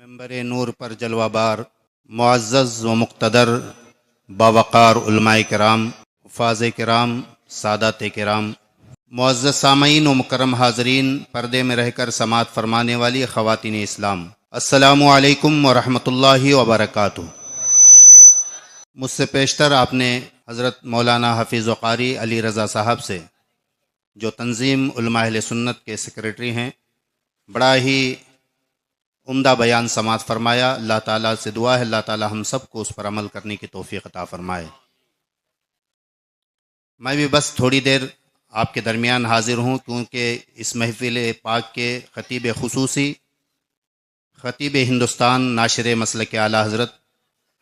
मंबर नूर पर जलवाबार मुअज़्ज़ज़ व मुक़्तदर बावक़ार उलमाए किराम, हुफ़ाज़ किराम, सादात किराम, मुअज़्ज़ज़ सामईन व मुकर्रम हाज़रीन, पर्दे में रहकर समाअत फरमाने वाली ख़वातीन इस्लाम, अस्सलामु अलैकुम व रहमतुल्लाहि व बरकातुहू। मुझसे पेशतर आपने हज़रत मौलाना हफ़ीज़ व क़ारी अली रज़ा साहब से, जो तंज़ीम उलमा अहले सुन्नत के सेक्रेटरी हैं, बड़ा ही उम्दा बयान समाअत फरमाया। अल्लाह ताला से दुआ है अल्लाह ताला हम सब को उस पर अमल करने की तौफ़ीक़ अता फ़रमाए। मैं भी बस थोड़ी देर आपके दरमियान हाज़िर हूँ, क्योंकि इस महफ़िल पाक के ख़तीब खुसूसी, ख़तीब हिंदुस्तान, नाशिर मसलक आला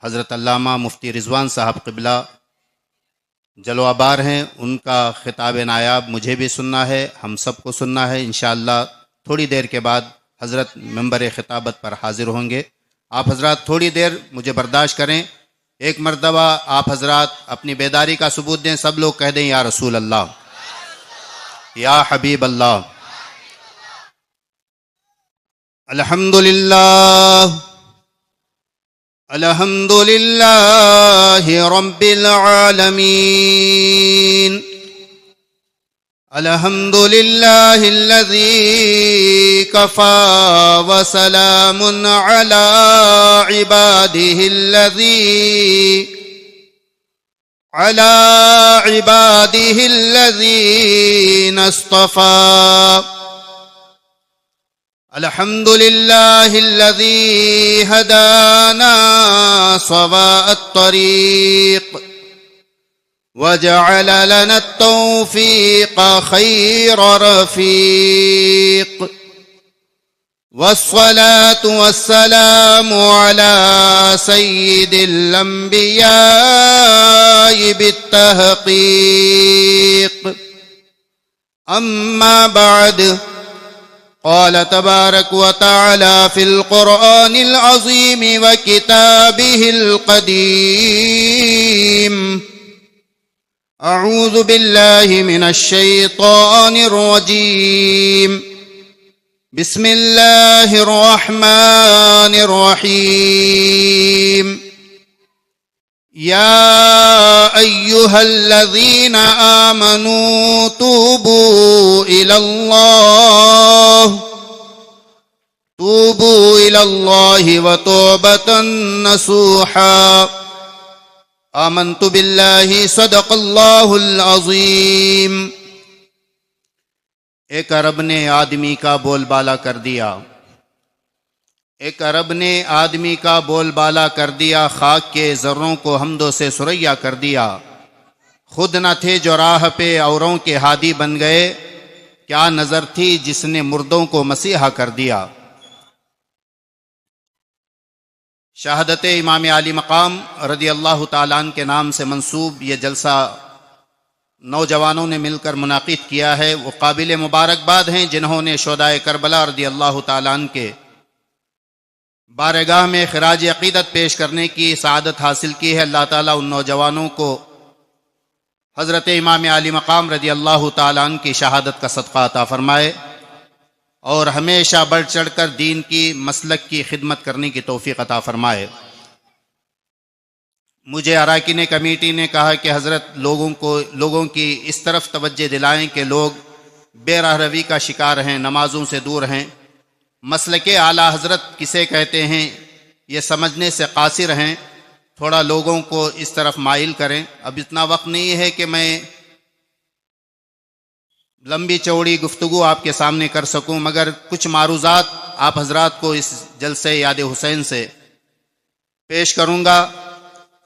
हज़रत अल्लामा मुफ्ती रिज़वान साहब क़िबला जलवाबार हैं। उनका ख़िताब नायाब मुझे भी सुनना है, हम सब को सुनना है। इंशाअल्लाह थोड़ी देर के बाद हज़रत मंबर ख़िताबत पर हाज़िर होंगे। आप हज़रात थोड़ी देर मुझे बर्दाश्त करें। एक मरतबा आप हज़रात अपनी बेदारी का सबूत दें। सब लोग कह दें या रसूल अल्लाह, या हबीब अल्लाह। अल्हम्दुलिल्लाह अल्हम्दुलिल्लाहि रब्बिल आलमीन। अल्हम्दुलिल्लाहिल्लज़ी कफ़ा व सलामुन अला इबादिहिल्लज़ीना इस्तफ़ा। अल्हम्दुलिल्लाहिल्लज़ी हदाना सवाअत तरीक़ वजअल लना तौफ़ीक़ खैर रफ़ीक़। वस्सलातु वस्सलामु अला सय्यिदिल अंबियाइ बित्तहक़ीक़। अम्मा बअद, क़ाल तबारक व तआला फ़िल क़ुरआनिल अज़ीम व किताबिहिल क़दीम। अऊज़ु बिल्लाहि मिनश शैतानिर रजीम। बिस्मिल्लाहिर रहमानिर रहीम। या अय्युहल्लज़ीना आमनू तूबू इलल्लाहि व तौबतन नसूहा। आमन्तु बिल्लाहि सदक़ल्लाहुल अज़ीम। एक अरब ने आदमी का बोलबाला कर दिया, एक अरब ने आदमी का बोलबाला कर दिया। खाक के ज़र्रों को हमदो से सुरैया कर दिया। खुद न थे जो राह पे औरों के हादी बन गए। क्या नज़र थी जिसने मुर्दों को मसीहा कर दिया। शहादत इमाम आली मकाम रज़ी अल्लाह ताला अन्हु के नाम से मंसूब ये जलसा नौजवानों ने मिलकर मुनाकिद किया है। वो काबिल मुबारकबाद हैं जिन्होंने शोहदाए करबला रज़ी अल्लाह ताला अन्हु के बारगाह में खिराज अक़ीदत पेश करने की सआदत हासिल की है। अल्लाह ताला उन नौजवानों को हज़रत इमाम आली मकाम रज़ी अल्लाह ताला अन्हु की शहादत का सदक़ा अता फ़रमाए और हमेशा बढ़ चढ़ कर दीन की मसलक की खिदमत करने की तौफ़ीक़ अता फ़रमाए। मुझे अराकीन कमेटी ने कहा कि हज़रत लोगों की इस तरफ तवज्जो दिलाएं कि लोग बेराहरवी का शिकार हैं, नमाज़ों से दूर हैं। मसलक आला हज़रत किसे कहते हैं ये समझने से कासिर हैं। थोड़ा लोगों को इस तरफ माइल करें। अब इतना वक्त नहीं है कि मैं लंबी चौड़ी गुफ्तगू आपके सामने कर सकूं, मगर कुछ मारूज़ात आप हज़रात को इस जलसे याद हुसैन से पेश करूंगा।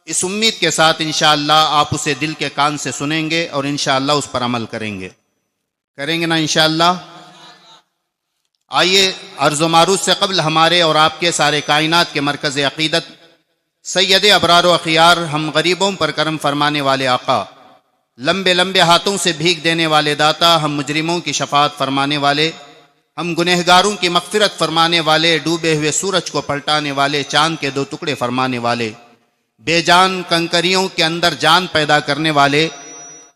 इस उम्मीद के साथ इंशाअल्लाह आप उसे दिल के कान से सुनेंगे और इंशाअल्लाह उस पर अमल करेंगे ना इंशाअल्लाह। आइए, अर्ज़ मारूज़ से कबल हमारे और आपके सारे कायनात के मरकज़ अक़ीदत सैयद अबरार व अख़ियार, हम गरीबों पर करम फरमाने वाले आका, लंबे लंबे हाथों से भीख देने वाले दाता, हम मुजरिमों की शफ़ाअत फरमाने वाले, हम गुनहगारों की मग़फ़िरत फरमाने वाले, डूबे हुए सूरज को पलटाने वाले, चाँद के दो टुकड़े फरमाने वाले, बेजान कंकरियों के अंदर जान पैदा करने वाले,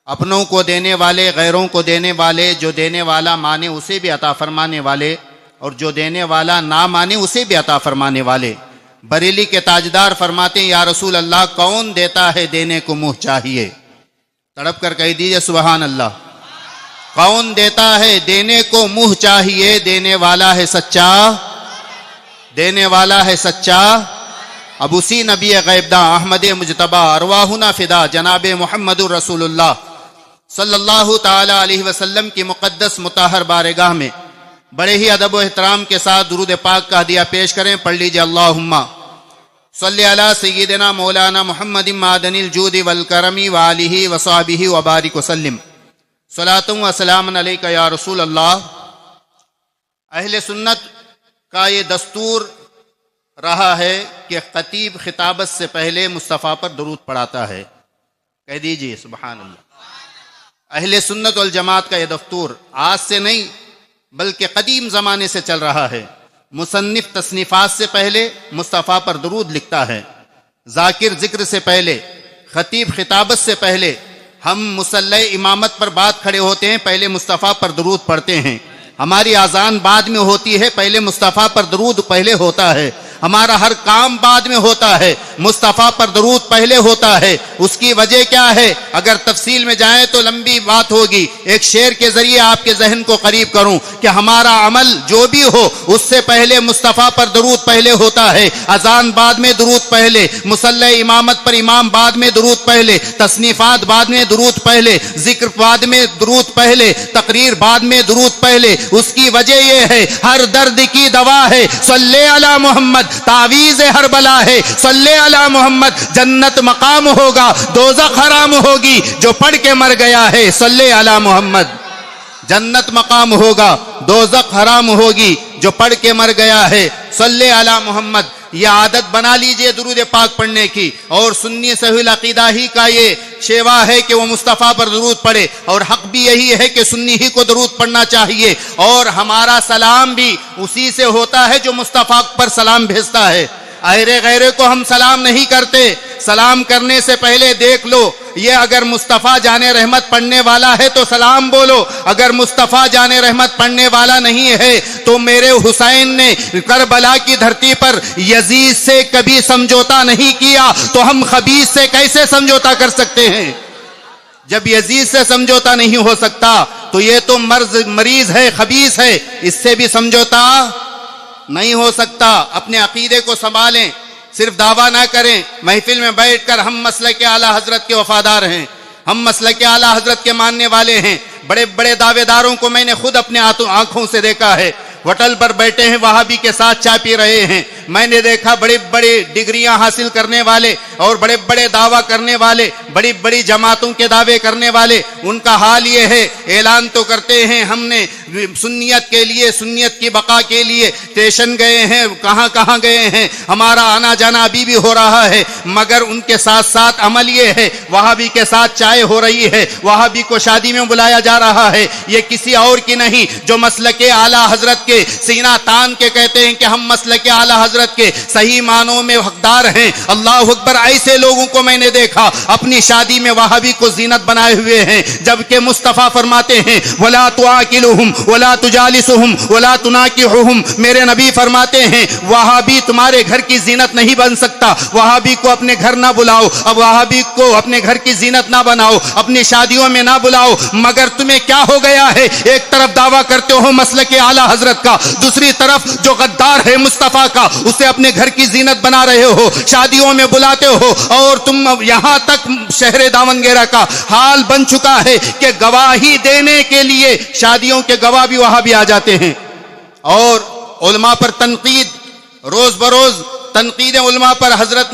अपनों को देने वाले, गैरों को देने वाले, जो देने वाला माने उसे भी अता फरमाने वाले, और जो देने वाला ना माने उसे भी अता फरमाने वाले। बरेली के ताजदार फरमाते हैं, या रसूल अल्लाह, कौन देता है देने को मुंह चाहिए? तड़प कर कह दीजिए सुभान अल्लाह। कौन देता है देने को मुंह चाहिए? देने वाला है सच्चा, देने वाला है सच्चा। अब उसी नबी गैबदा अहमद मुजतबा अरवाहुना फिदा जनाब मुहम्मदुर रसूलुल्लाह सल्लल्लाहु ताला अलैहि वसल्लम की मुक़द्दस मुताहर बारगाह में बड़े ही अदब व एहतराम के साथ दुरूद पाक का हदिया पेश करें। पढ़ लीजिए, अल्लाहुम्मा सल्ली अला सय्यिदिना मौलाना मुहम्मदिन मादनिल जूदि वल करमी व आलिहि व सहबिहि व बारिक वसल्लिम सलातुन व सलामुन अलैका या रसूल अल्लाह। अहले सुन्नत का ये दस्तूर रहा है कि खतीब खिताबत से पहले मुस्तफ़ा पर दुरूद पढ़ाता है। कह दीजिए सुभान अल्लाह। अहले सुन्नत वल जमात का ये दस्तूर आज से नहीं बल्कि कदीम ज़माने से चल रहा है। मुसन्निफ तसनीफ़ात से पहले मुस्तफ़ा पर दुरूद लिखता है, जाकिर जिक्र से पहले, खतीब खिताबत से पहले हम मुसल्ले इमामत पर बात खड़े होते हैं, पहले मुस्तफ़ा पर दुरूद पढ़ते हैं। हमारी आज़ान बाद में होती है, पहले मुस्तफ़ा पर दुरूद पहले होता है। हमारा हर काम बाद में होता है, मुस्तफ़ा पर दुरूद पहले होता है। उसकी वजह क्या है? अगर तफसील में जाएं तो लंबी बात होगी। एक शेर के जरिए आपके जहन को करीब करूं कि हमारा अमल जो भी हो उससे पहले मुस्तफ़ा पर दुरूद पहले होता है। अजान बाद में दुरूद पहले, मुसल्ले इमामत पर इमाम बाद में दुरूद पहले, तसनीफात बाद में दुरूद पहले, जिक्र बाद में दुरूद पहले, तकरीर बाद में दुरूद पहले। उसकी वजह यह है, हर दर्द की दवा है सल्ले अला मोहम्मद, तावीज़ हर बला है सल्ले अला मोहम्मद। जन्नत मकाम होगा, दोज़ख हराम होगी, जो पढ़ के मर गया है सल्ले अला मोहम्मद। जन्नत मकाम होगा, दोज़ख हराम होगी, जो पढ़ के मर गया है सल्ले अला मोहम्मद। यह आदत बना लीजिए दुरूद पाक पढ़ने की। और सुन्नी सहील अकीदा ही का ये शेवा है कि वो मुस्तफ़ा पर दुरूद पढ़े, और हक भी यही है कि सुन्नी ही को दुरूद पढ़ना चाहिए। और हमारा सलाम भी उसी से होता है जो मुस्तफ़ा पर सलाम भेजता है। अहरे गैरे को हम सलाम नहीं करते। सलाम करने से पहले देख लो, ये अगर मुस्तफ़ा जाने रहमत पढ़ने वाला है तो सलाम बोलो। अगर मुस्तफ़ा जाने रहमत पढ़ने वाला नहीं है तो मेरे हुसैन ने करबला की धरती पर यजीद से कभी समझौता नहीं किया, तो हम खबीस से कैसे समझौता कर सकते हैं? जब यजीद से समझौता नहीं हो सकता तो ये तो मरीज है, खबीस है, इससे भी समझौता नहीं हो सकता। अपने अकीदे को संभालें, सिर्फ दावा ना करें। महफिल में बैठकर हम मसलक आला हजरत के वफादार हैं, हम मसलक आला हजरत के मानने वाले हैं। बड़े बड़े दावेदारों को मैंने खुद अपने आंखों से देखा है। होटल पर बैठे हैं, वहाबी के साथ चाय पी रहे हैं। मैंने देखा बड़ी बड़ी डिग्रियां हासिल करने वाले और बड़े बड़े दावा करने वाले, बड़ी बड़ी जमातों के दावे करने वाले, उनका हाल ये है, ऐलान तो करते हैं हमने सुन्नियत के लिए, सुन्नियत की बका के लिए स्टेशन गए हैं, कहां कहां गए हैं, हमारा आना जाना अभी भी हो रहा है, मगर उनके साथ साथ अमल ये है, वहाबी के साथ चाय हो रही है, वहाबी को शादी में बुलाया जा रहा है। ये किसी और की नहीं, जो मसलके आला हजरत के सीना तान के कहते हैं कि हम मसलके आला हजरत के सही मानों में हकदार हैं। अल्लाह अकबर। ऐसे लोगों को मैंने देखा अपनी शादी में वहाबी को जीनत बनाए हुए हैं, जबकि मुस्तफ़ा फरमाते हैं वला तुआकिलुहुम वला तुजालिसुहुम वला तुनाकिहुहुम। मेरे नबी फरमाते हैं वहाबी तुम्हारे घर की जीनत नहीं बन सकता, वहाबी को अपने घर ना बुलाओ, अब वहाबी को अपने घर की जीनत ना बनाओ, अपनी शादियों में ना बुलाओ। मगर तुम्हें क्या हो गया है? एक तरफ दावा करते हो मसलके आला हजरत का, दूसरी तरफ जो गद्दार है मुस्तफ़ा का, उसे अपने घर की जीनत बना रहे हो, शादियों में बुलाते हो। और तुम यहां तक शहर दावनगेरा का हाल बन चुका है कि गवाही देने के लिए शादियों के गवाह भी वहां भी आ जाते हैं। और उलमा पर तनकीद, रोज बरोज तनकीद उलमा पर। हजरत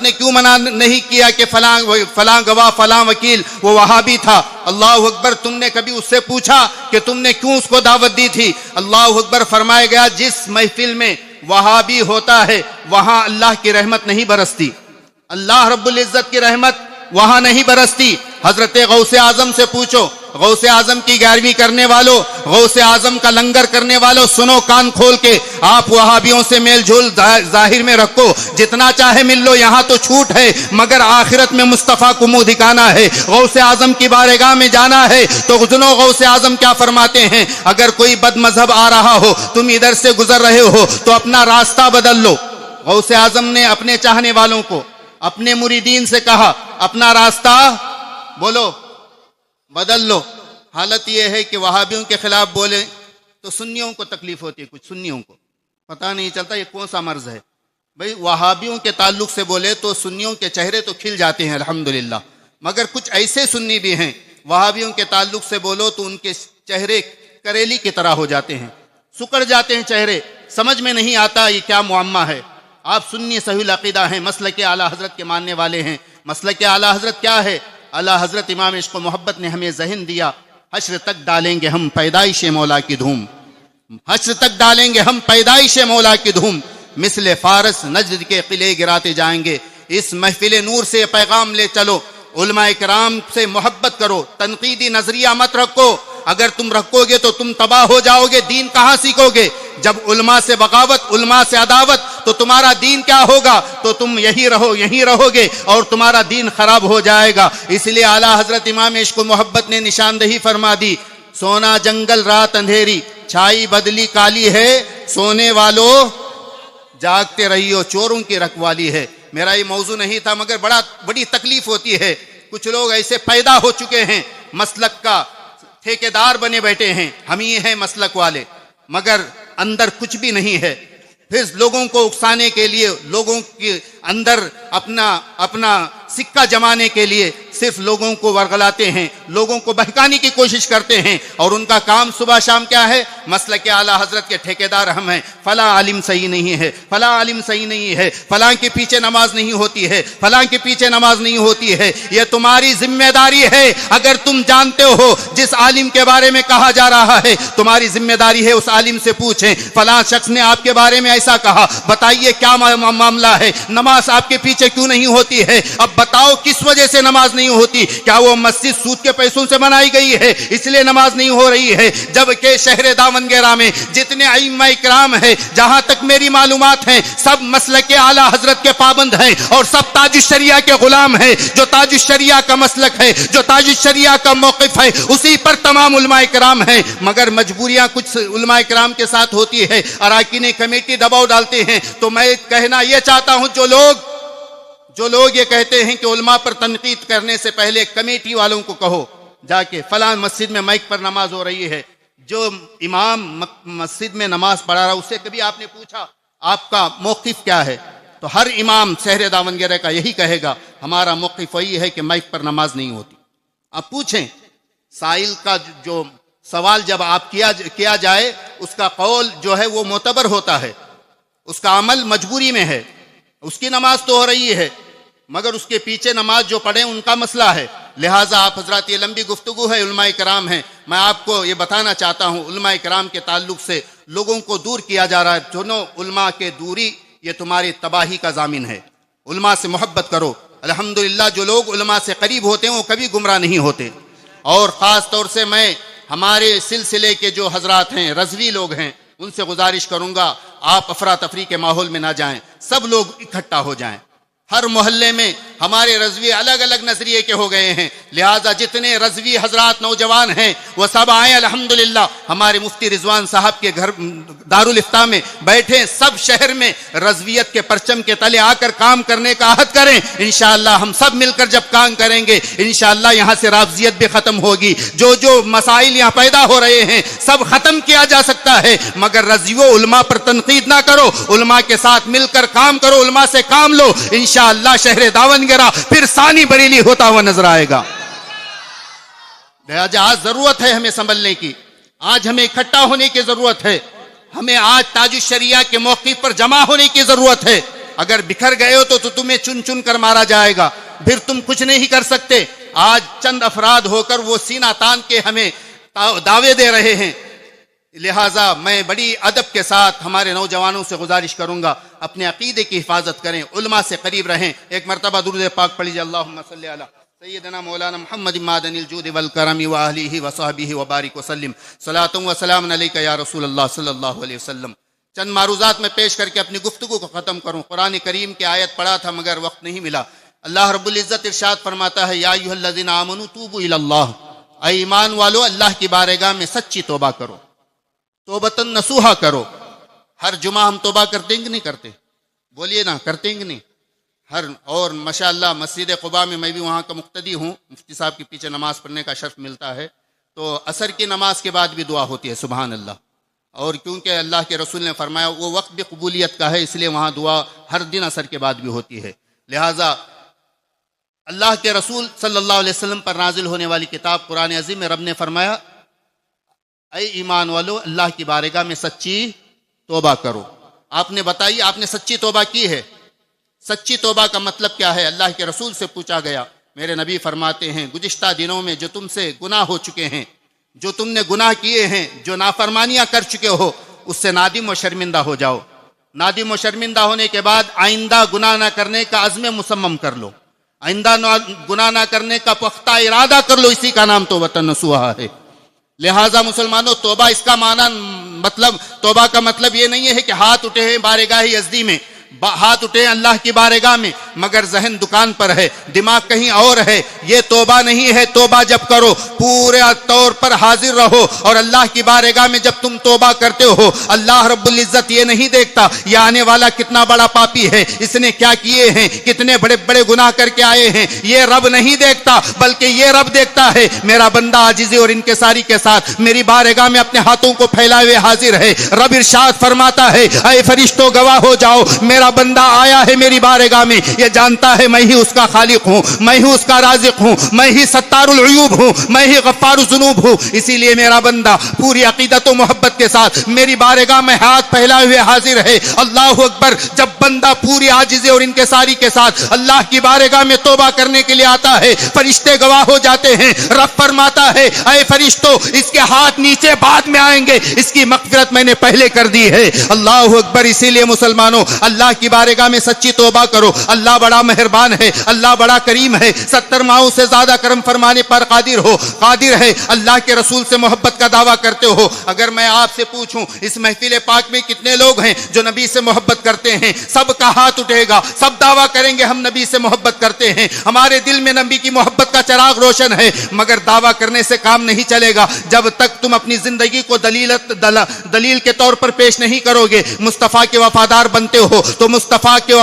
ने क्यों मना नहीं किया कि फलां गवाह फलां वकील वो वहाबी था? अल्लाह अकबर। तुमने कभी उससे पूछा कि तुमने क्यों उसको दावत दी थी? अल्लाह अकबर। फरमाया गया जिस महफिल में वहाबी होता है वहां अल्लाह की रहमत नहीं बरसती, अल्लाह रब्बुल इज्जत की रहमत वहां नहीं बरसती। हजरत गौसे आजम से पूछो, गौसे आजम की 11वीं करने वालों, गौसे आजम का लंगर करने वालों, सुनो कान खोल के। आप वहाबियों से मेल जोल जाहिर में रखो, जितना चाहे मिल लो, यहां तो छूट है, मगर आखिरत में मुस्तफा को मुंह दिखाना है, गौसे आजम की बारगाह में जाना है। तो सुनो गौसे आजम क्या फरमाते हैं, अगर कोई बदमजहब आ रहा हो, तुम इधर से गुजर रहे हो तो अपना रास्ता बदल लो। गौसे आजम ने अपने चाहने वालों को, अपने मुरीदीन से कहा, अपना रास्ता बोलो बदल लो। हालत यह है कि वहाबियों के खिलाफ बोले तो सुन्नियों को तकलीफ होती है, कुछ सुन्नियों को पता नहीं चलता ये कौन सा मर्ज है। भाई वहाबियों के ताल्लुक से बोले तो सुन्नियों के चेहरे तो खिल जाते हैं अल्हम्दुलिल्लाह, मगर कुछ ऐसे सुन्नी भी हैं वहाबियों के ताल्लुक से बोलो तो उनके चेहरे करेली की तरह हो जाते हैं, सुकड़ जाते हैं चेहरे, समझ में नहीं आता ये क्या मुअम्मा है। आप सुन्नी सहील अकीदा हैं, मसलक आला हजरत के मानने वाले हैं। मसलक आला हजरत क्या है? आला हजरत इमाम इश्क व मोहब्बत ने हमें ज़हन दिया, हश्र तक डालेंगे हम पैदाइश मौला की धूम, हश्र तक डालेंगे हम पैदाइश मौला की धूम, मिसले फारस नजद के किले गिराते जाएंगे। इस महफिल नूर से पैगाम ले चलो, उलमाए किराम से मोहब्बत करो, तनकीदी नजरिया मत रखो। अगर तुम रखोगे तो तुम तबाह हो जाओगे, दीन कहां सीखोगे? जब उलमा से बगावत, उलमा से अदावत, तो तुम्हारा दीन क्या होगा? तो तुम यहीं रहोगे और तुम्हारा दीन खराब हो जाएगा। इसलिए आला हजरत इमाम इश्क व मोहब्बत ने निशानदही फरमा दी, सोना जंगल रात अंधेरी, छाई बदली काली है, सोने वालों जागते रहियो, चोरों की रखवाली है। मेरा ये मौजू नहीं था, मगर बड़ी तकलीफ होती है। कुछ लोग ऐसे पैदा हो चुके हैं, मसलक का ठेकेदार बने बैठे हैं, हम ही हैं मसलक वाले, मगर अंदर कुछ भी नहीं है। फिर लोगों को उकसाने के लिए, लोगों के अंदर अपना सिक्का जमाने के लिए सिर्फ लोगों को वर्गलाते हैं, लोगों को बहकाने की कोशिश करते हैं, और उनका काम सुबह शाम क्या है? मसलक के आला हजरत के ठेकेदार हम हैं, फला आलिम सही नहीं है, फला आलिम सही नहीं है, फला के पीछे नमाज नहीं होती है, फला के पीछे नमाज नहीं होती है। यह तुम्हारी जिम्मेदारी है। अगर तुम जानते हो जिस आलिम के बारे में कहा जा रहा है, तुम्हारी जिम्मेदारी है उस आलिम से पूछें, फला शख्स ने आपके बारे में ऐसा कहा, बताइए क्या मामला है, नमाज आपके पीछे क्यों नहीं होती है? अब बताओ किस वजह से नमाज नहीं होती? क्या वो मस्जिद सूद के पैसों से बनाई गई है इसलिए नमाज नहीं हो रही है? जबकि शहर दावनगेरा में जितने अइम्मा इकराम है, जहां तक मेरी मालूमात है, सब मसलक आला हजरत के पाबंद हैं और सब ताजुश शरिया के गुलाम हैं। जो ताजुश शरिया का मसलक है, जो ताजुश शरिया का मौक़िफ़ है, उसी पर तमाम उलमा इकराम हैं। मगर मजबूरियां कुछ उलमा इकराम के साथ होती है, अराकीन कमेटी दबाव डालते हैं। तो मैं कहना यह चाहता हूं, जो लोग ये कहते हैं कि उलमा पर तनकीद करने से पहले कमेटी वालों को कहो जाके फलां मस्जिद में माइक पर नमाज हो रही है, जो इमाम मस्जिद में नमाज पढ़ा रहा उससे कभी आपने पूछा आपका मौक़िफ़ क्या है? तो हर इमाम शहर दावनगेरा का यही कहेगा, हमारा मौक़िफ़ वही है कि माइक पर नमाज नहीं होती। आप पूछें, साइल का जो सवाल जब आप किया जाए, उसका कौल जो है वो मोतबर होता है, उसका अमल मजबूरी में है। उसकी नमाज तो हो रही है, मगर उसके पीछे नमाज जो पढ़े उनका मसला है। लिहाजा आप हजरात, ये लंबी गुफ्तगू है, उलमाए कराम हैं, मैं आपको ये बताना चाहता हूँ, उलमाए कराम के ताल्लुक से लोगों को दूर किया जा रहा है। दोनों उलमा के दूरी ये तुम्हारी तबाही का जामिन है। उलमा से मोहब्बत करो। अल्हम्दुलिल्लाह जो लोग उलमा से करीब होते हैं वो कभी गुमराह नहीं होते। और ख़ास तौर से मैं हमारे सिलसिले के जो हजरात हैं, रज़वी लोग हैं, उनसे गुजारिश करूंगा आप अफरा तफरी के माहौल में ना जाएं, सब लोग इकट्ठा हो जाएं। हर मोहल्ले में हमारे रज़वी अलग अलग नजरिए के हो गए हैं, लिहाजा जितने रज़वी हजरात नौजवान हैं वो सब आए। अल्हम्दुलिल्लाह हमारे मुफ्ती रिजवान साहब के घर दारुल इफ्ता में बैठे, सब शहर में रज़वियत के परचम के तले आकर काम करने का अहद करें। इंशाअल्लाह हम सब मिलकर जब काम करेंगे, इंशाअल्लाह यहाँ से राफ़ज़ियत भी खत्म होगी। जो मसाइल यहाँ पैदा हो रहे हैं सब खत्म किया जा सकता है, मगर रज़वियों उलमा पर तनकीद ना करो, उलमा के साथ मिलकर काम करो, उलमा से काम लो। इंशाअल्लाह शहर दावनगेरा फिर सानी बरेली होता हुआ नजर आएगा। लिहाजा आज जरूरत है हमें संभलने की, आज हमें इकट्ठा होने की जरूरत है, हमें आज ताजुश शरिया के मौक़िफ़ पर जमा होने की जरूरत है। अगर बिखर गए हो तो तुम्हें चुन चुन कर मारा जाएगा, फिर तुम कुछ नहीं कर सकते। आज चंद अफराद होकर वो सीना तान के हमें दावे दे रहे हैं। लिहाजा मैं बड़ी अदब के साथ हमारे नौजवानों से गुजारिश करूंगा, अपने अकीदे की हिफाजत करें, उलमा से करीब रहें। एक मरतबा दुरूद पाक पढ़ लीजिए, अल्लाहुम्मा सल्ली अला सय्यदना मौलाना मुहम्मद मादनिल जूद वल करम व अहलिही व सहबिही व बारिक वसल्लम सलातुम व सलाम अलैका या रसूल अल्लाह सल्लल्लाहु अलैहि वसल्लम। चंद मारूजात में पेश करके अपनी गुफ्तगू को ख़त्म करूँ। कुरान करीम की आयत पढ़ा था मगर वक्त नहीं मिला। अल्लाह रब्बुल इज़्ज़त इरशाद फरमाता है, या अय्युहल्लज़ीना आमनू तूबू इलल्लाह, ऐ ईमान वालो अल्लाह की बारगाह में सच्ची तौबा करो, तौबतन नसूहा करो। हर जुमा हम तौबा करते हैं कि नहीं करते? बोलिए ना, करते हैं कि नहीं? और माशाअल्लाह मस्जिद क़ुबा में मैं भी वहाँ का मुक्तदी हूँ, मुफ्ती साहब के पीछे नमाज पढ़ने का शर्फ मिलता है, तो असर की नमाज के बाद भी दुआ होती है, सुभान अल्लाह। और क्योंकि अल्लाह के रसूल ने फरमाया वो वक्त भी कबूलियत का है, इसलिए वहाँ दुआ हर दिन असर के बाद भी होती है। लिहाजा अल्लाह के रसूल सल्लल्लाहु अलैहि वसल्लम पर नाजिल होने वाली किताब कुरान अज़ीम में रब ने फरमाया, ऐ ईमान वालो अल्लाह की बारगाह में सच्ची तौबा करो। आपने बताइए, आपने सच्ची तौबा की है? सच्ची तौबा का मतलब क्या है? अल्लाह के रसूल से पूछा गया। मेरे नबी फरमाते हैं, गुज़िश्ता दिनों में जो तुमसे गुनाह हो चुके हैं, जो तुमने गुनाह किए हैं, जो नाफरमानियां कर चुके हो, उससे नादिम व शर्मिंदा हो जाओ। नादिम व शर्मिंदा होने के बाद आइंदा गुनाह ना करने का अज़्म मुसम्मम कर लो, आइंदा गुनाह ना करने का पुख्ता इरादा कर लो। इसी का नाम तौबतन नसूहा है। लिहाजा मुसलमानों, तौबा इसका माना मतलब, तौबा का मतलब ये नहीं है कि हाथ उठे हैं बारगाह यज़दी में, हाथ उठे अल्लाह की बारगाह में, मगर जहन दुकान पर है, दिमाग कहीं और है। ये तौबा नहीं है। तौबा जब करो पूरे तौर पर हाजिर रहो, और अल्लाह की बारगाह में जब तुम तौबा करते हो, अल्लाह रब्बुल इज़्ज़त ये नहीं देखता ये आने वाला कितना बड़ा पापी है, इसने क्या किए हैं, कितने बड़े बड़े गुनाह करके आए हैं, ये रब नहीं देखता, बल्कि ये रब देखता है मेरा बंदा आजिज़ी और इनकिसारी के साथ मेरी बारगाह में अपने हाथों को फैलाए हुए हाजिर है। रब इरशाद फरमाता है, ऐ फरिश्तों गवाह हो जाओ, मेरा बंदा आया है मेरी बारगाह में, ये जानता है मैं ही उसका खालिक हूँ, मैं ही उसका राज़िक हूँ, मैं ही सत्तारुल उयूब हूँ, मैं ही गफ्फारुज़ ज़ुनूब हूँ। इसीलिए मेरा बंदा पूरी अकीदत व मोहब्बत के साथ मेरी बारगाह में हाथ फैलाए हुए हाजिर है। अल्लाह अकबर। जब बंदा पूरी आजिज़ी और इनकिसारी के साथ अल्लाह की बारगाह में तौबा करने के लिए आता है, फरिश्ते गवाह हो जाते हैं। रब फरमाता है, ऐ फरिश्तों इसके हाथ नीचे बाद में आएंगे, इसकी मग़फ़िरत मैंने पहले कर दी है। अल्लाह अकबर। इसीलिए मुसलमानों, अल्लाह की बारगाह में सच्ची तौबा करो। अल्लाह बड़ा मेहरबान है, अल्लाह बड़ा करीम है, 70 माओं से ज्यादा करम फरमाने पर कादिर है। अल्लाह के रसूल से मोहब्बत का दावा करते हो। अगर मैं आपसे पूछूं इस महफिल पाक में कितने लोग हैं जो नबी से मोहब्बत करते हैं, सबका हाथ उठेगा, सब दावा करेंगे हम नबी से मोहब्बत करते हैं, हमारे दिल में नबी की मोहब्बत का चिराग रोशन है। मगर दावा करने से काम नहीं चलेगा जब तक तुम अपनी जिंदगी को दलील के तौर पर पेश नहीं करोगे। मुस्तफ़ा के वफादार बनते हो तो मुस्तफ़ा के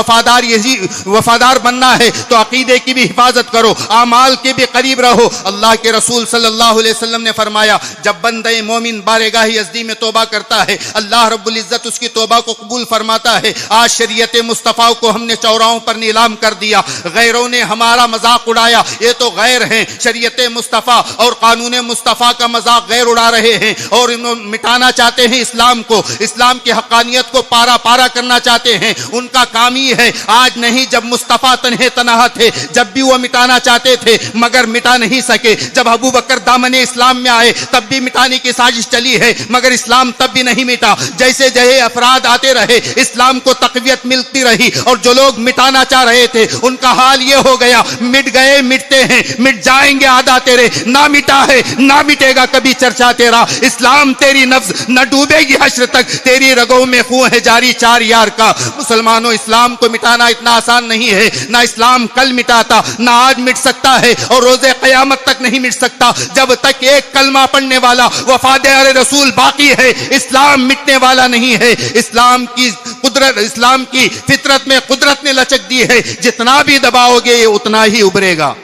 वफादार बनना है तो अकीदे की भी हिफाजत करो, आमाल के भी करीब रहो। अल्लाह के रसूल सल्लल्लाहु अलैहि वसल्लम ने फरमाया, जब बंदे मोमिन बारगाह यज़दी में तौबा करता है, अल्लाह रब्बुल इज़्ज़त उसकी तौबा को कबूल फरमाता है। आज शरीयत मुस्तफ़ा को हमने चौराहों पर नीलाम कर दिया, गैरों ने हमारा मजाक उड़ाया, ये तो गैर हैं। शरीयत मुस्तफ़ा और कानून मुस्तफ़ा का मजाक गैर उड़ा रहे हैं और इन्होंने मिटाना चाहते हैं इस्लाम को, इस्लाम की हक़ानियत को पारा पारा करना चाहते हैं। उनका काम ही है, आज नहीं जब मुस्तफ़ा तन्हे तनहा थे जब भी वो मिटाना चाहते थे मगर मिटा नहीं सके। जब अबू बकर दामने इस्लाम में आए तब भी मिटाने की साजिश चली है मगर इस्लाम तब भी नहीं मिटा। जैसे जैसे अफराद आते रहे इस्लाम को तक़वियत मिलती रही और जो लोग मिटाना चाह रहे थे उनका हाल ये हो गया, मिट गए मिटते हैं, मिट जाएंगे आदा तेरे, ना मिटा है ना मिटेगा कभी चर्चा तेरा। इस्लाम तेरी नफ्स न डूबेगी हश्र तक, तेरी रगों में खून है जारी चार यार का। मुसलमानों, इस्लाम को मिटाना इतना आसान नहीं है, ना इस्लाम कल मिटाता ना आज मिट सकता है और रोज़े क़यामत तक नहीं मिट सकता। जब तक एक कलमा पढ़ने वाला वफादार रसूल बाकी है इस्लाम मिटने वाला नहीं है। इस्लाम की कुदरत, इस्लाम की फितरत में कुदरत ने लचक दी है, जितना भी दबाओगे ये उतना ही उभरेगा,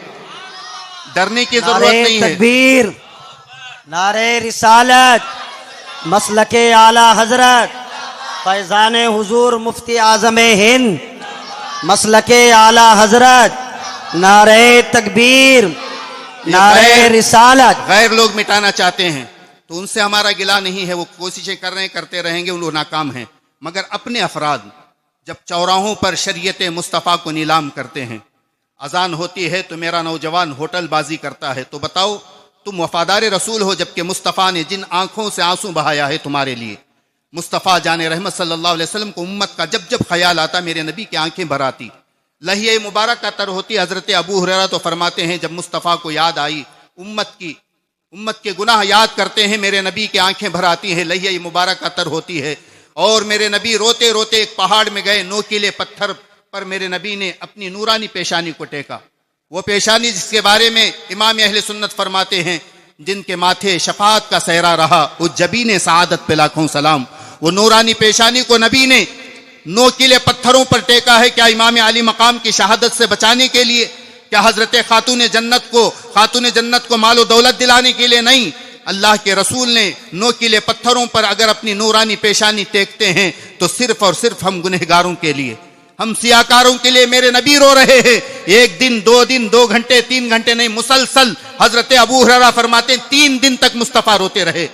डरने की जरूरत नहीं है। तकबीर, नारे रिसालत, मसलके आला हजरत फैजान हुजूर मुफ्ती आजम हिंद, मसलके आला हजरत, नारे तकबीर, नारे रिसालत। गैर लोग मिटाना चाहते हैं तो उनसे हमारा गिला नहीं है, वो कोशिशें कर रहे हैं, करते रहेंगे, उन लोग नाकाम हैं। मगर अपने अफराद जब चौराहों पर शरीयत मुस्तफ़ा को नीलाम करते हैं, अजान होती है तो मेरा नौजवान होटलबाजी करता है, तो बताओ तुम वफादार रसूल हो जबकि मुस्तफ़ा ने जिन आंखों से आंसू बहाया है तुम्हारे लिए। मुस्तफ़ा जाने रहमत सल्लल्लाहु अलैहि वसल्लम को उम्मत का जब जब ख्याल आता मेरे नबी की आंखें भर आती। लहिए मुबारक का तर होती। हजरत अबू हुरैरा तो फरमाते हैं जब मुस्तफ़ा को याद आई, उम्मत के गुनाह याद करते हैं, मेरे नबी की आंखें भर आती हैं, लहिए मुबारक का तर होती है। और मेरे नबी रोते रोते एक पहाड़ में गए, नोकीले पत्थर पर मेरे नबी ने अपनी नूरानी पेशानी को टेका। वो पेशानी जिसके बारे में इमाम अहले सुन्नत फरमाते हैं जिनके माथे शफाअत का सहरा रहा, वो जबीने सआदत पे लाखों सलाम। वो नूरानी पेशानी को नबी ने नोकीले पत्थरों पर टेका है। क्या इमाम अली मकाम की शहादत से बचाने के लिए? क्या हजरत खातून जन्नत को मालो दौलत दिलाने के लिए? नहीं, अल्लाह के रसूल ने नोकीले पत्थरों पर अगर अपनी नूरानी पेशानी टेकते हैं तो सिर्फ और सिर्फ हम गुनहगारों के लिए, हम सियाकारों के लिए मेरे नबी रो रहे हैं। एक दिन, 2 घंटे, 3 घंटे नहीं, मुसलसल। हजरत अबू हुरैरा फरमाते 3 दिन तक मुस्तफ़ा रोते रहे।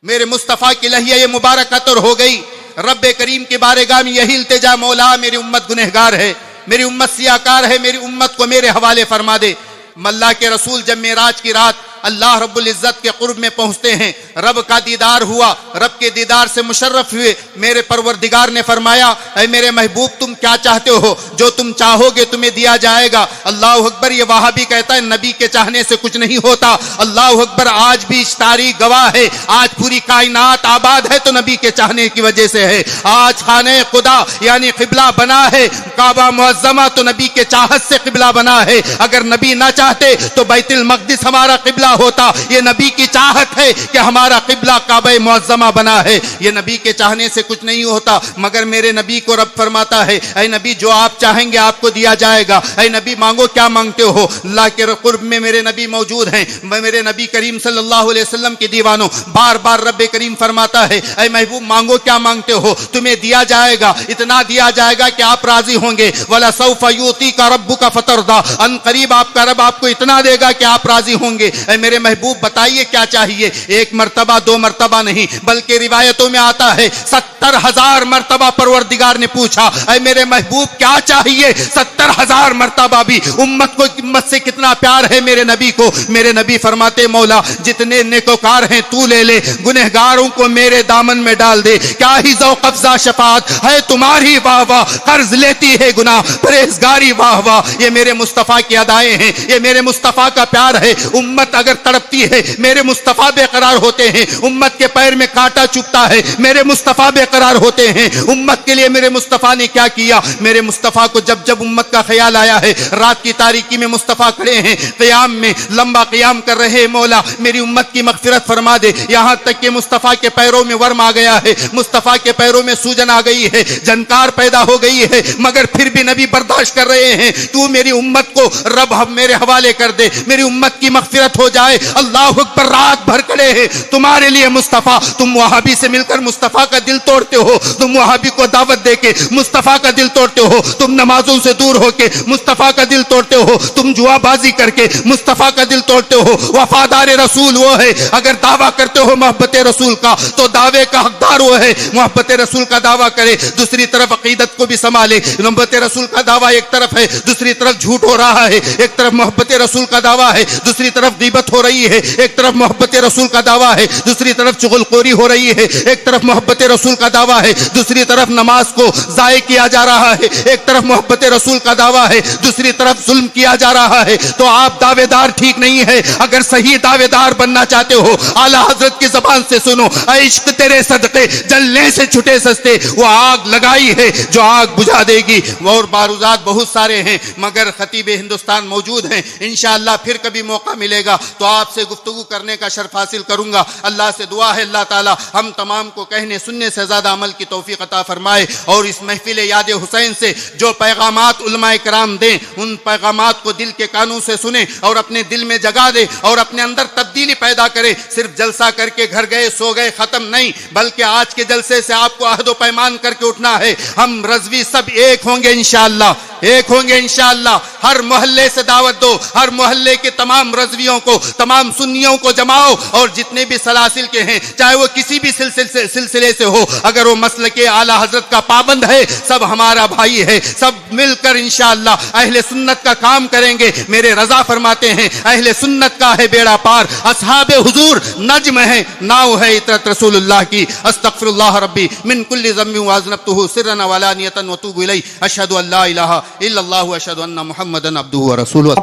मेरे मुस्तफ़ा की लहिया मुबारक अतर हो गई। रब्बे करीम के बारगाह में यही इल्तिजा, मौला मेरी उम्मत गुनहगार है, मेरी उम्मत सियाकार है, मेरी उम्मत को मेरे हवाले फरमा दे। अल्लाह के रसूल जब मेराज की रात अल्लाह रब्बुल इज्जत के कुर्ब में पहुंचते हैं, रब का दीदार हुआ, रब के दीदार से मुशर्रफ हुए। मेरे परवरदिगार ने फरमाया, ऐ मेरे महबूब तुम क्या चाहते हो? जो तुम चाहोगे तुम्हें दिया जाएगा। अल्लाह अकबर। ये वहाबी कहता है नबी के चाहने से कुछ नहीं होता। अल्लाह अकबर। आज भी इस तारीख गवाह है, आज पूरी कायनात आबाद है तो नबी के चाहने की वजह से है। आज खाने खुदा यानी किबला बना है, काबा मुअज्जमा तो नबी के चाहत से किबला बना है। अगर नबी ना चाहते तो बैतुल मक़दिस हमारा किबला होता। ये नबी की चाहत है कि हमारा किबला काबा मुअज्जमा बना है। ये नबी के चाहने से कुछ नहीं होता। मगर मेरे नबी को रब फरमाता है, ऐ नबी जो आप चाहेंगे आपको दिया जाएगा। ऐ नबी मांगो क्या मांगते हो? अल्लाह के कुर्ब में मेरे नबी मौजूद हैं। मेरे नबी करीम सल्लल्लाहु अलैहि वसल्लम के दीवानों, बार बार रब्बे करीम फरमाता है, ऐ महबूब मांगो क्या मांगते हो? तुम्हें दिया जाएगा, इतना दिया जाएगा कि आप राजी होंगे। वला सौफा युतीका रब्बुका फतरदा। अन करीब आपका रब आपको इतना देगा कि आप राजी होंगे। मेरे महबूब बताइए क्या चाहिए? 1 मरतबा 2 मरतबा नहीं, बल्कि रिवायतों में आता है 70,000 मरतबा परवरदिगार ने पूछा, ऐ मेरे महबूब क्या चाहिए? 70,000 मरतबा भी। उम्मत से कितना प्यार है मेरे नबी को। मेरे नबी फरमाते, मौला जितने नेकोकार हैं तू ले ले, गुनहगारों को मेरे दामन में डाल दे। क्या ही ज़ौ कब्जा शफात है तुम्हारी, वाह वाह। कर्ज लेती है गुनाह परहेजगारी, वाह वाह। ये मेरे मुस्तफ़ा की अदाएं हैं, ये मेरे मुस्तफ़ा का प्यार है। उम्मत अगर तड़पती है मेरे मुस्तफ़ा बेकरार होते हैं। उम्मत के पैर में कांटा चुभता है मेरे मुस्तफ़ा बेकरार होते हैं। उम्मत के लिए मेरे मुस्तफ़ा ने क्या किया? मेरे मुस्तफ़ा को जब जब उम्मत का ख्याल आया है, रात की तारीकी में मुस्तफ़ा खड़े हैं, क़याम में लंबा क़याम कर रहे हैं। मौला मेरी उम्मत की मग़फ़िरत फरमा दे। यहाँ तक कि मुस्तफ़ा के पैरों में वर्म आ गया है, मुस्तफ़ा के पैरों में सूजन आ गई है, जनकार पैदा हो गई है, मगर फिर भी नबी बर्दाश्त कर रहे हैं। तू मेरी उम्मत को रब मेरे हवाले कर दे, मेरी उम्मत की मग़फ़िरत हो जाए। अल्लाह अकबर। रात भर खड़े हैं तुम्हारे लिए मुस्तफ़ा। तुम वहाबी से मिलकर मुस्तफ़ा का दिल तोड़ते हो, तुम वहाबी को दावत देके मुस्तफ़ा का दिल तोड़ते हो, तुम नमाजों से दूर होके मुस्तफ़ा का दिल तोड़ते हो, तुम जुआबाजी करके मुस्तफ़ा का दिल तोड़ते हो। वफादार रसूल वो है, अगर दावा करते हो मोहब्बत रसूल का तो दावे का हकदार वो है। मोहब्बत रसूल का दावा करे, दूसरी तरफ अकीदत को भी संभाले। मोहब्बत रसूल का दावा एक तरफ है, दूसरी तरफ झूठ हो रहा है। एक तरफ मोहब्बत रसूल का दावा है, दूसरी तरफ गीबत हो रही है। एक तरफ मोहब्बत रसूल का दावा है, दूसरी तरफ चुगलखोरी हो रही है। एक तरफ मोहब्बत रसूल का दावा है, दूसरी तरफ नमाज को ज़ाय किया जा रहा है। एक तरफ मोहब्बत रसूल का दावा है, दूसरी तरफ जुल्म किया जा रहा है। तो आप दावेदार ठीक नहीं है। अगर सही दावेदार बनना चाहते हो, आला हजरत की जबान से सुनो, इश्क तेरे सदके जलने से छुटे सस्ते। वो आग लगाई है जो आग बुझा देगी। और बारूदात बहुत सारे हैं, मगर खतीब हिंदुस्तान मौजूद हैं। इंशाअल्लाह फिर कभी मौका मिलेगा तो आपसे गुफ्तगू करने का शर्फ हासिल करूंगा। अल्लाह से दुआ है अल्लाह ताला हम तमाम को कहने सुनने से ज़्यादा अमल की तौफीक अता फरमाए। और इस महफिल याद हुसैन से जो पैगामात उलमाए कराम दें, उन पैगामात को दिल के कानों से सुने और अपने दिल में जगा दे और अपने अंदर तब्दीली पैदा करे। सिर्फ जलसा करके घर गए सो गए खत्म नहीं, बल्कि आज के जलसे से आपको अहद पैमान करके उठना है। हम रज़वी सब एक होंगे इंशाअल्लाह, एक होंगे इंशाअल्लाह। हर मोहल्ले से दावत दो, हर मोहल्ले के तमाम रज़वियों को तमाम सुन्नियों को जमाओ, और जितने भी सलासिल के हैं, चाहे वो किसी भी सिलसिले से हो, अगर वो मसलके आला हजरत का पाबंद है, सब हमारा भाई है, सब मिलकर इंशाअल्लाह अहले सुन्नत का काम करेंगे। मेरे रजा फरमाते हैं अहले सुन्नत का है बेड़ा पार, असहाबे हुजूर नज्म है, नाव है इतरत रसूलुल्लाह की। अस्तगफिरुल्लाह रब्बी मिन कुल्ली ज़म्बिन व अज़नबतुहु सिर्रन व अलानियतन व तूबु इलैहि। अशहदु अल्ला इलाहा इल्लल्लाहु व अशहदु अन्ना मुहम्मदन अब्दुहु व रसूलुहु।